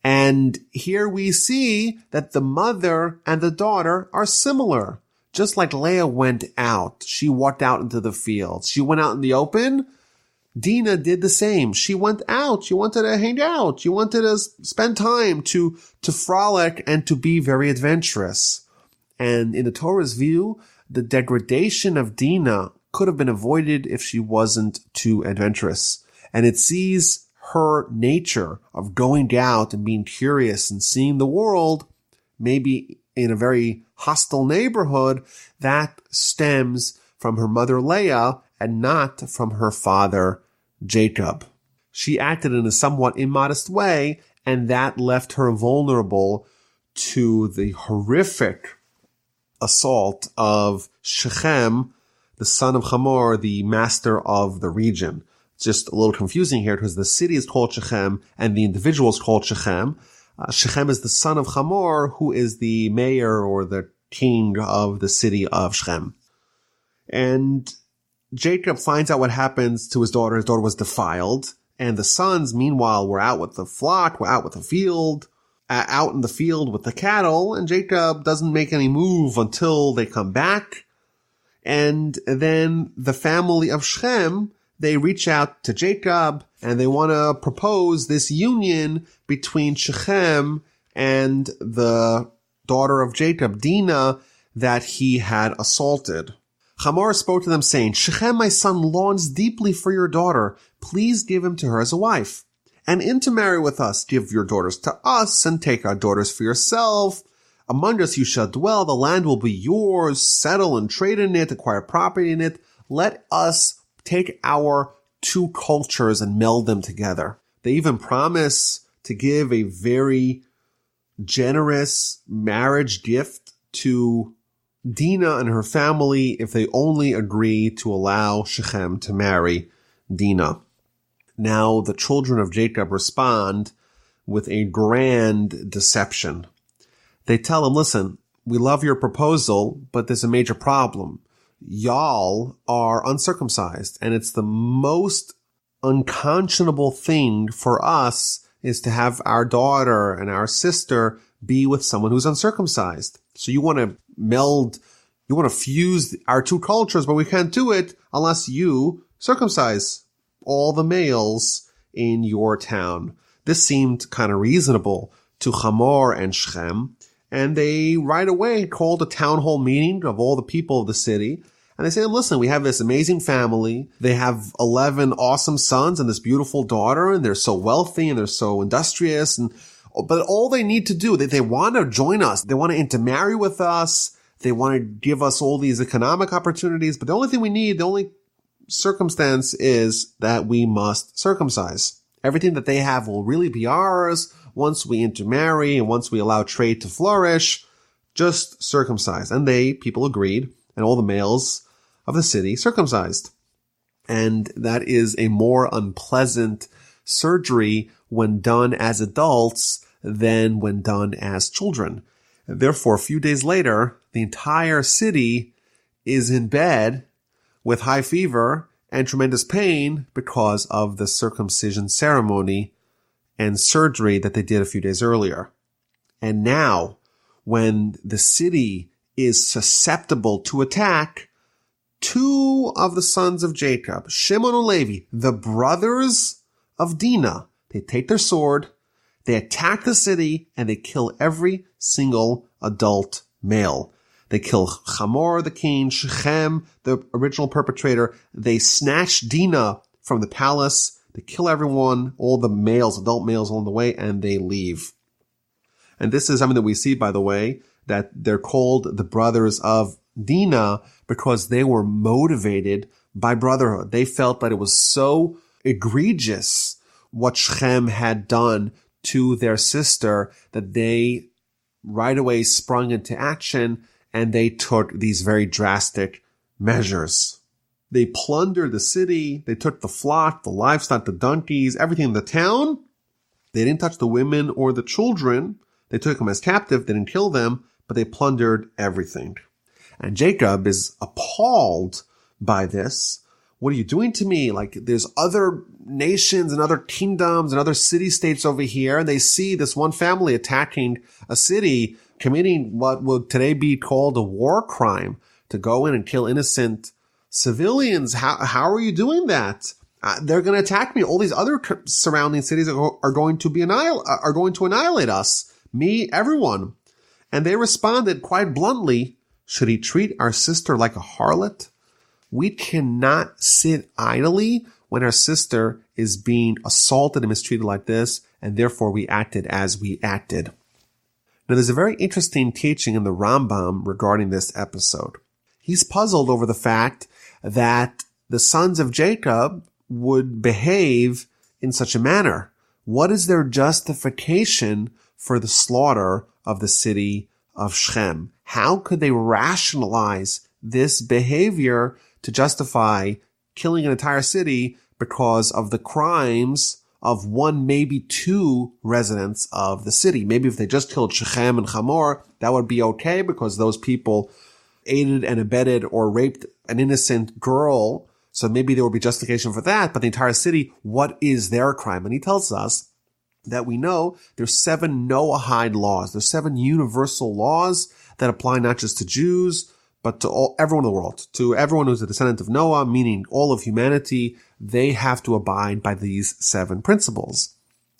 And here we see that the mother and the daughter are similar. Just like Leah went out, she walked out into the field. She went out in the open. Dinah did the same. She went out. She wanted to hang out. She wanted to spend time to frolic and to be very adventurous. And in the Torah's view, the degradation of Dinah could have been avoided if she wasn't too adventurous. And it sees her nature of going out and being curious and seeing the world, maybe in a very hostile neighborhood, that stems from her mother Leah and not from her father Jacob. She acted in a somewhat immodest way, and that left her vulnerable to the horrific assault of Shechem, the son of Hamor, the master of the region. It's just a little confusing here because the city is called Shechem and the individual is called Shechem. Shechem is the son of Hamor, who is the mayor or the king of the city of Shechem. And Jacob finds out what happens to his daughter. His daughter was defiled. And the sons, meanwhile, were out with the flock, were out with the field, out in the field with the cattle. And Jacob doesn't make any move until they come back. And then the family of Shechem, they reach out to Jacob and they want to propose this union between Shechem and the daughter of Jacob, Dinah, that he had assaulted. Hamor spoke to them saying, Shechem, my son, longs deeply for your daughter. Please give him to her as a wife. And intermarry with us. Give your daughters to us and take our daughters for yourself. Among us you shall dwell. The land will be yours. Settle and trade in it. Acquire property in it. Let us take our two cultures and meld them together. They even promise to give a very generous marriage gift to Dinah and her family if they only agree to allow Shechem to marry Dinah. Now the children of Jacob respond with a grand deception. They tell him, listen, we love your proposal, but there's a major problem. Y'all are uncircumcised, and it's the most unconscionable thing for us is to have our daughter and our sister be with someone who's uncircumcised. So you want to meld, you want to fuse our two cultures, but we can't do it unless you circumcise all the males in your town. This seemed kind of reasonable to Hamor and Shechem, and they right away called a town hall meeting of all the people of the city. And they say, listen, we have this amazing family. They have 11 awesome sons and this beautiful daughter, and they're so wealthy and they're so industrious. But all they need to do, they want to join us. They want to intermarry with us. They want to give us all these economic opportunities. But the only thing we need, the only circumstance is that we must circumcise. Everything that they have will really be ours once we intermarry and once we allow trade to flourish. Just circumcise. And people agreed, and all the males of the city circumcised. And that is a more unpleasant surgery when done as adults than when done as children. And therefore, a few days later, the entire city is in bed with high fever and tremendous pain because of the circumcision ceremony and surgery that they did a few days earlier. And now, when the city is susceptible to attack, two of the sons of Jacob, Shimon and Levi, the brothers of Dinah, they take their sword, they attack the city, and they kill every single adult male. They kill Hamor, the king, Shechem, the original perpetrator. They snatch Dinah from the palace. They kill everyone, all the males, adult males along the way, and they leave. And this is something that we see, by the way, that they're called the brothers of Dinah because they were motivated by brotherhood. They felt that it was so egregious what Shechem had done to their sister that they right away sprung into action and they took these very drastic measures. They plundered the city. They took the flock, the livestock, the donkeys, everything in the town. They didn't touch the women or the children. They took them as captive. They didn't kill them, but they plundered everything. And Jacob is appalled by this. What are you doing to me? Like, there's other nations and other kingdoms and other city-states over here, and they see this one family attacking a city, committing what would today be called a war crime, to go in and kill innocent civilians. How are you doing that? They're going to attack me. All these other surrounding cities are going to annihilate us, me, everyone. And they responded quite bluntly, should he treat our sister like a harlot? We cannot sit idly when our sister is being assaulted and mistreated like this, and therefore we acted as we acted. Now, there's a very interesting teaching in the Rambam regarding this episode. He's puzzled over the fact that the sons of Jacob would behave in such a manner. What is their justification for the slaughter of the city of Shechem? How could they rationalize this behavior to justify killing an entire city because of the crimes of one, maybe two residents of the city? Maybe if they just killed Shechem and Hamor, that would be okay because those people aided and abetted or raped an innocent girl. So maybe there would be justification for that. But the entire city, what is their crime? And he tells us that we know there's 7 Noahide laws. There's 7 universal laws that apply not just to Jews, but to everyone in the world, to everyone who's a descendant of Noah, meaning all of humanity. They have to abide by these 7 principles.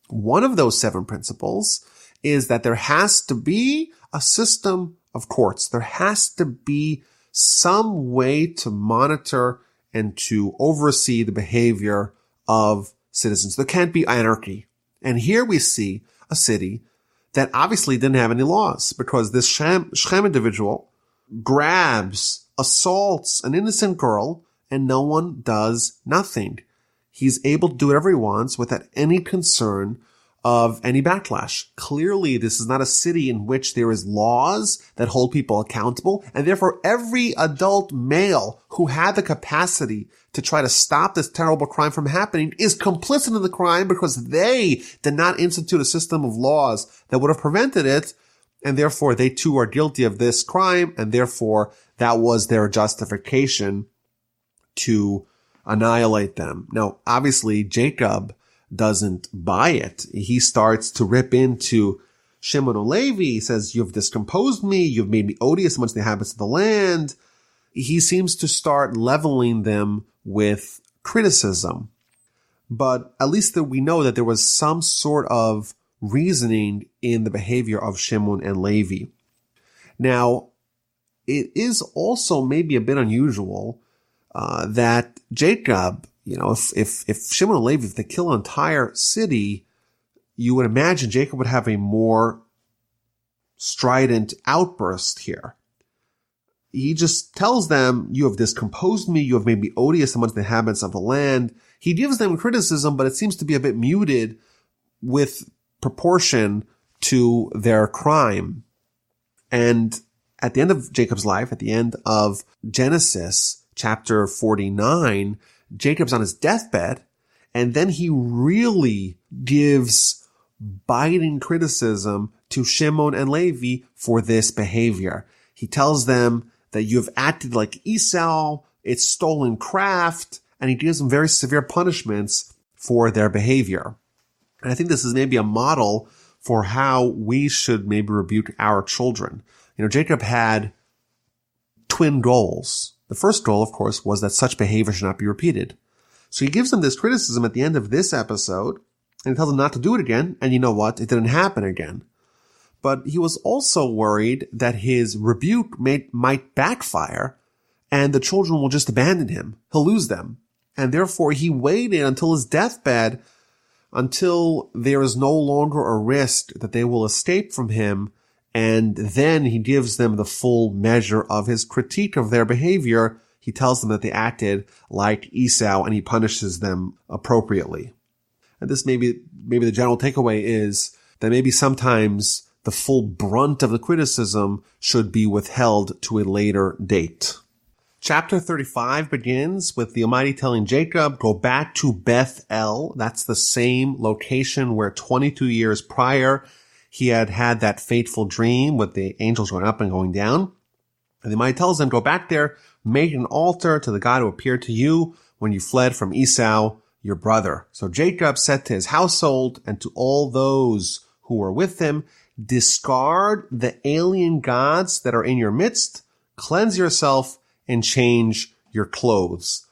One of those 7 principles is that there has to be a system of courts. There has to be some way to monitor and to oversee the behavior of citizens. There can't be anarchy. And here we see a city that obviously didn't have any laws because this Shechem individual grabs, assaults an innocent girl, and no one does nothing. He's able to do whatever he wants without any concern of any backlash. Clearly, this is not a city in which there is laws that hold people accountable, and therefore every adult male who had the capacity to try to stop this terrible crime from happening is complicit in the crime because they did not institute a system of laws that would have prevented it. And therefore, they too are guilty of this crime, and therefore that was their justification to annihilate them. Now, obviously, Jacob doesn't buy it. He starts to rip into Shimon and Levi. He says, you've discomposed me, you've made me odious amongst the inhabitants of the land. He seems to start leveling them with criticism. But at least that we know that there was some sort of reasoning in the behavior of Shimon and Levi. Now, it is also maybe a bit unusual that Jacob, if Shimon and Levi, if they kill an entire city, you would imagine Jacob would have a more strident outburst here. He just tells them, you have discomposed me, you have made me odious amongst the inhabitants of the land. He gives them criticism, but it seems to be a bit muted with proportion to their crime. And at the end of Jacob's life, at the end of Genesis chapter 49, Jacob's on his deathbed, and then he really gives biting criticism to Shimon and Levi for this behavior. He tells them that you have acted like Esau, it's stolen craft, and he gives them very severe punishments for their behavior. And I think this is maybe a model for how we should maybe rebuke our children. Jacob had twin goals. The first goal, of course, was that such behavior should not be repeated. So he gives them this criticism at the end of this episode, and he tells them not to do it again, and you know what? It didn't happen again. But he was also worried that his rebuke might backfire, and the children will just abandon him. He'll lose them. And therefore, he waited until his deathbed, until there is no longer a risk that they will escape from him, and then he gives them the full measure of his critique of their behavior. He tells them that they acted like Esau, and he punishes them appropriately. And this maybe the general takeaway is that maybe sometimes the full brunt of the criticism should be withheld to a later date. Chapter 35 begins with the Almighty telling Jacob, go back to Beth El. That's the same location where 22 years prior he had that fateful dream with the angels going up and going down. And the Almighty tells him, go back there, make an altar to the God who appeared to you when you fled from Esau, your brother. So Jacob said to his household and to all those who were with him, discard the alien gods that are in your midst, cleanse yourself, and change your clothes.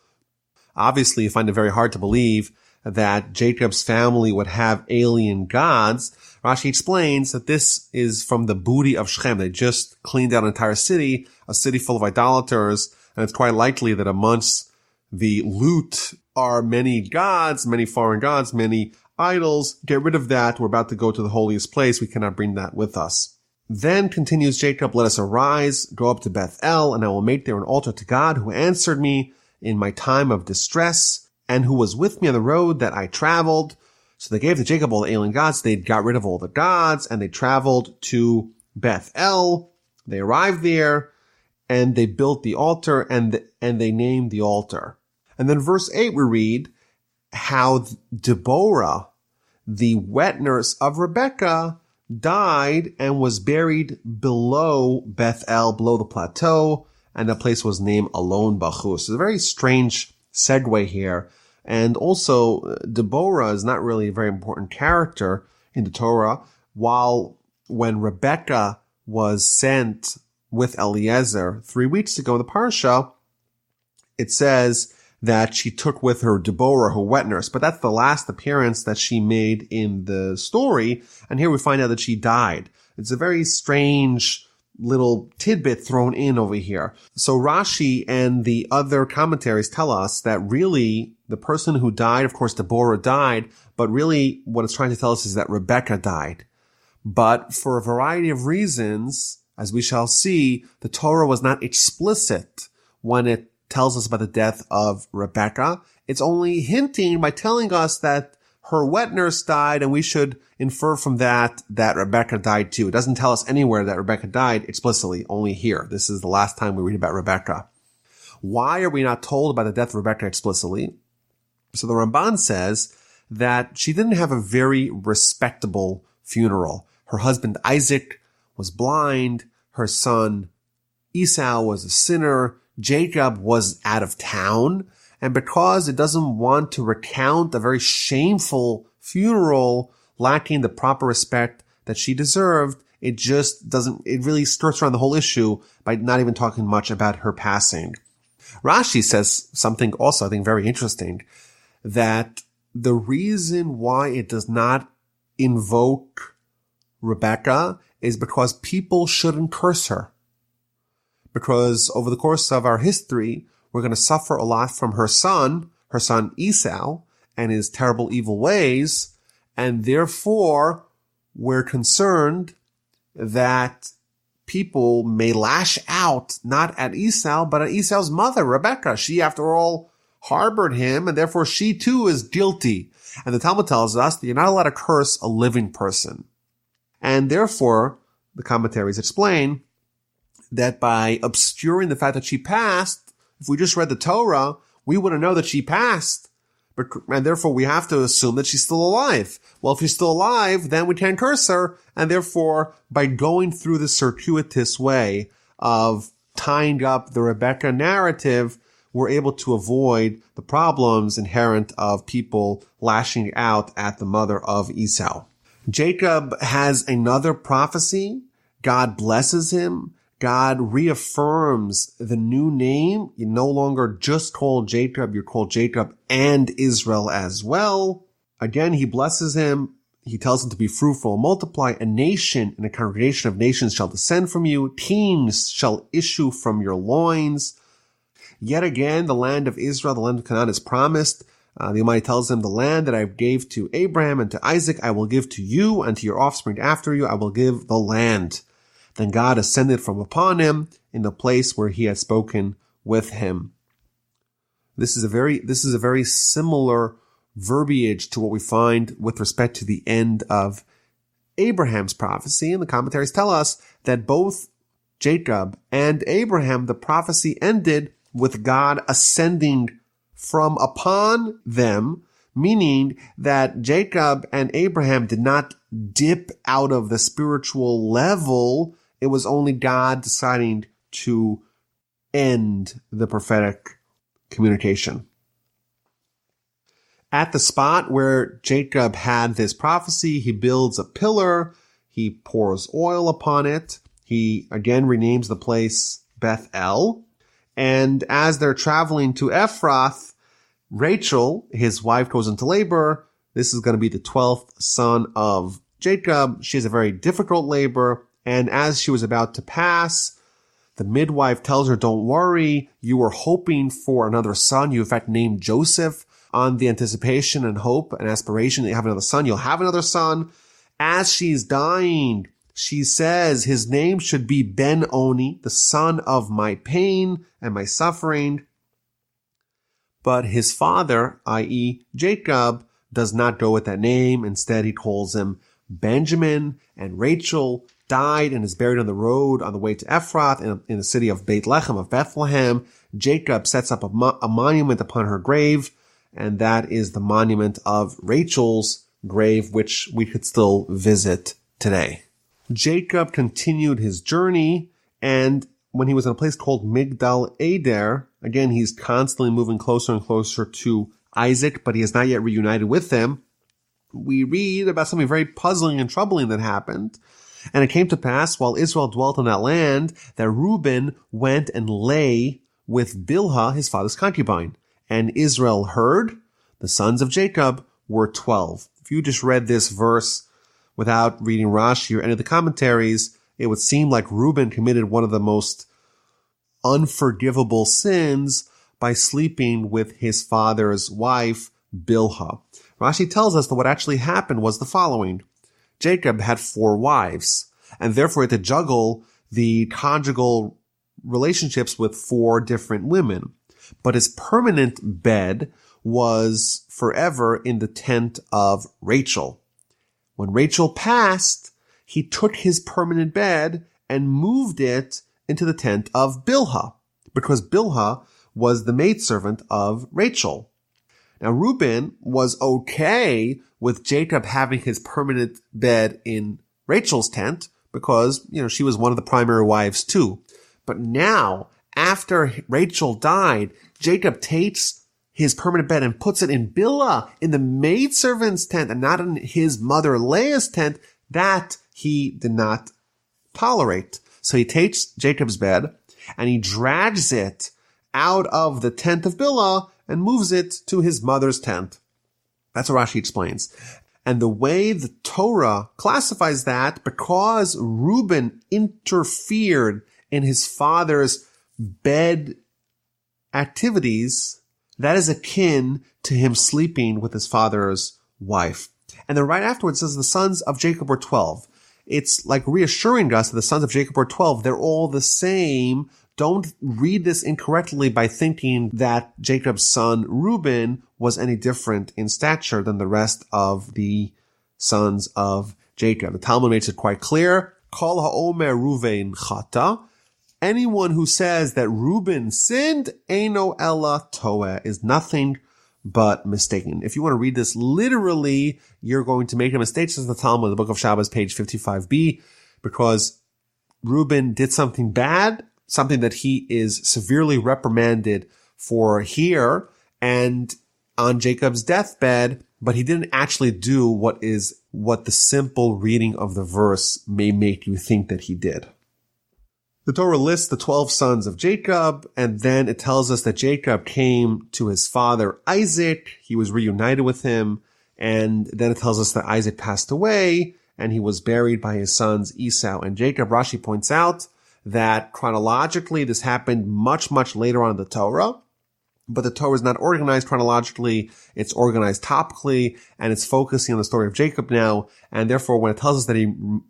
Obviously, you find it very hard to believe that Jacob's family would have alien gods. Rashi explains that this is from the booty of Shechem. They just cleaned out an entire city, a city full of idolaters, and it's quite likely that amongst the loot are many gods, many foreign gods, many idols. Get rid of that. We're about to go to the holiest place. We cannot bring that with us. Then continues Jacob, let us arise, go up to Beth El, and I will make there an altar to God who answered me in my time of distress and who was with me on the road that I traveled. So they gave to Jacob all the alien gods. They got rid of all the gods and they traveled to Beth El. They arrived there and they built the altar and they named the altar. And then verse 8 we read how Deborah, the wet nurse of Rebekah, died and was buried below Beth El, below the plateau, and the place was named Alon Bachus. It's a very strange segue here. And also, Deborah is not really a very important character in the Torah, while when Rebekah was sent with Eliezer 3 weeks ago in the Parsha, it says that she took with her Deborah, her wet nurse, but that's the last appearance that she made in the story, and here we find out that she died. It's a very strange little tidbit thrown in over here. So Rashi and the other commentaries tell us that really the person who died, of course Deborah died, but really what it's trying to tell us is that Rebekah died. But for a variety of reasons, as we shall see, the Torah was not explicit when it tells us about the death of Rebekah. It's only hinting by telling us that her wet nurse died, and we should infer from that Rebekah died too. It doesn't tell us anywhere that Rebekah died explicitly, only here. This is the last time we read about Rebekah. Why are we not told about the death of Rebekah explicitly? So the Ramban says that she didn't have a very respectable funeral. Her husband Isaac was blind. Her son Esau was a sinner. Jacob was out of town, and because it doesn't want to recount a very shameful funeral lacking the proper respect that she deserved, it really skirts around the whole issue by not even talking much about her passing. Rashi says something also, I think, very interesting, that the reason why it does not invoke Rebekah is because people shouldn't curse her. Because over the course of our history, we're going to suffer a lot from her son Esau, and his terrible evil ways, and therefore we're concerned that people may lash out not at Esau, but at Esau's mother, Rebekah. She, after all, harbored him, and therefore she too is guilty. And the Talmud tells us that you're not allowed to curse a living person. And therefore, the commentaries explain that by obscuring the fact that she passed, if we just read the Torah, we wouldn't know that she passed. And therefore we have to assume that she's still alive. Well, if she's still alive, then we can't curse her. And therefore, by going through the circuitous way of tying up the Rebekah narrative, we're able to avoid the problems inherent of people lashing out at the mother of Esau. Jacob has another prophecy. God blesses him. God reaffirms the new name. You're no longer just called Jacob, you're called Jacob and Israel as well. Again, he blesses him. He tells him to be fruitful and multiply. A nation and a congregation of nations shall descend from you. Teams shall issue from your loins. Yet again, the land of Israel, the land of Canaan is promised. The Almighty tells him, the land that I gave to Abraham and to Isaac, I will give to you, and to your offspring after you, I will give the land. Then God ascended from upon him in the place where he had spoken with him. This is a very similar verbiage to what we find with respect to the end of Abraham's prophecy. And the commentaries tell us that both Jacob and Abraham, the prophecy ended with God ascending from upon them, meaning that Jacob and Abraham did not dip out of the spiritual level. It was only God deciding to end the prophetic communication. At the spot where Jacob had this prophecy, he builds a pillar, he pours oil upon it, he again renames the place Beth-El, and as they're traveling to Ephrath, Rachel, his wife, goes into labor. This is going to be the 12th son of Jacob. She has a very difficult labor. And as she was about to pass, the midwife tells her, don't worry, you were hoping for another son. You in fact named Joseph on the anticipation and hope and aspiration that you have another son. You'll have another son. As she's dying, she says his name should be Ben-Oni, the son of my pain and my suffering. But his father, i.e. Jacob, does not go with that name. Instead, he calls him Benjamin, and Rachel died and is buried on the road on the way to Ephrath in the city of Beit Lechem of Bethlehem. Jacob sets up a monument upon her grave, and that is the monument of Rachel's grave, which we could still visit today. Jacob continued his journey, and when he was in a place called Migdal Eder, again, he's constantly moving closer and closer to Isaac, but he has not yet reunited with them. We read about something very puzzling and troubling that happened. And it came to pass, while Israel dwelt in that land, that Reuben went and lay with Bilhah, his father's concubine. And Israel heard. The sons of Jacob were 12. If you just read this verse without reading Rashi or any of the commentaries, it would seem like Reuben committed one of the most unforgivable sins by sleeping with his father's wife, Bilhah. Rashi tells us that what actually happened was the following. Jacob had 4 wives, and therefore had to juggle the conjugal relationships with 4 different women. But his permanent bed was forever in the tent of Rachel. When Rachel passed, he took his permanent bed and moved it into the tent of Bilhah, because Bilhah was the maidservant of Rachel. Now, Reuben was okay with Jacob having his permanent bed in Rachel's tent because, she was one of the primary wives too. But now, after Rachel died, Jacob takes his permanent bed and puts it in Bilhah, in the maidservant's tent, and not in his mother Leah's tent. That he did not tolerate. So he takes Jacob's bed and he drags it out of the tent of Bilhah and moves it to his mother's tent. That's what Rashi explains. And the way the Torah classifies that, because Reuben interfered in his father's bed activities, that is akin to him sleeping with his father's wife. And then right afterwards it says the sons of Jacob were 12. It's like reassuring us that the sons of Jacob were 12. They're all the same. Don't read this incorrectly by thinking that Jacob's son Reuben was any different in stature than the rest of the sons of Jacob. The Talmud makes it quite clear. Kol ha'omer Ruvain chata. Anyone who says that Reuben sinned, eino ella toeh, is nothing but mistaken. If you want to read this literally, you're going to make a mistake, says the Talmud, the book of Shabbos, page 55b, because Reuben did something bad, something that he is severely reprimanded for here, and on Jacob's deathbed, but he didn't actually do what the simple reading of the verse may make you think that he did. The Torah lists the 12 sons of Jacob, and then it tells us that Jacob came to his father Isaac. He was reunited with him, and then it tells us that Isaac passed away, and he was buried by his sons Esau and Jacob. Rashi points out that chronologically this happened much, much later on in the Torah. But the Torah is not organized chronologically, it's organized topically, and it's focusing on the story of Jacob now. And therefore, when it tells us that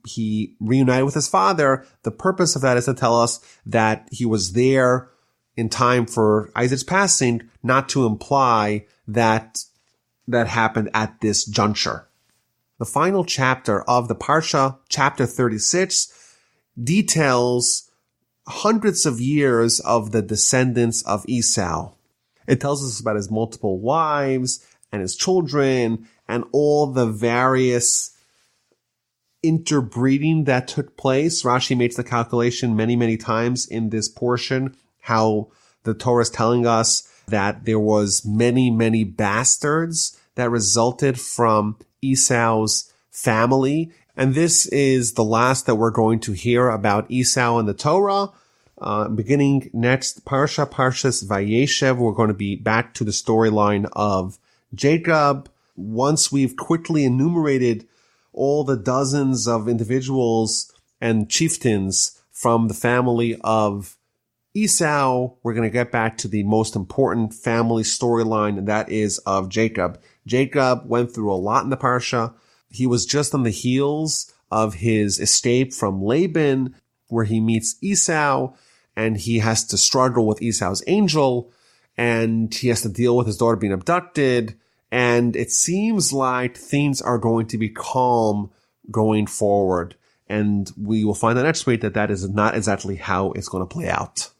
he reunited with his father, the purpose of that is to tell us that he was there in time for Isaac's passing, not to imply that happened at this juncture. The final chapter of the Parsha, chapter 36, details hundreds of years of the descendants of Esau. It tells us about his multiple wives and his children and all the various interbreeding that took place. Rashi makes the calculation many, many times in this portion, how the Torah is telling us that there was many, many bastards that resulted from Esau's family. And this is the last that we're going to hear about Esau in the Torah. Beginning next Parsha, Parshas Vayishlach, we're going to be back to the storyline of Jacob. Once we've quickly enumerated all the dozens of individuals and chieftains from the family of Esau, we're going to get back to the most important family storyline, and that is of Jacob. Jacob went through a lot in the Parsha. He was just on the heels of his escape from Laban, where he meets Esau, and he has to struggle with Esau's angel, and he has to deal with his daughter being abducted, and it seems like things are going to be calm going forward. And we will find out next week that is not exactly how it's going to play out.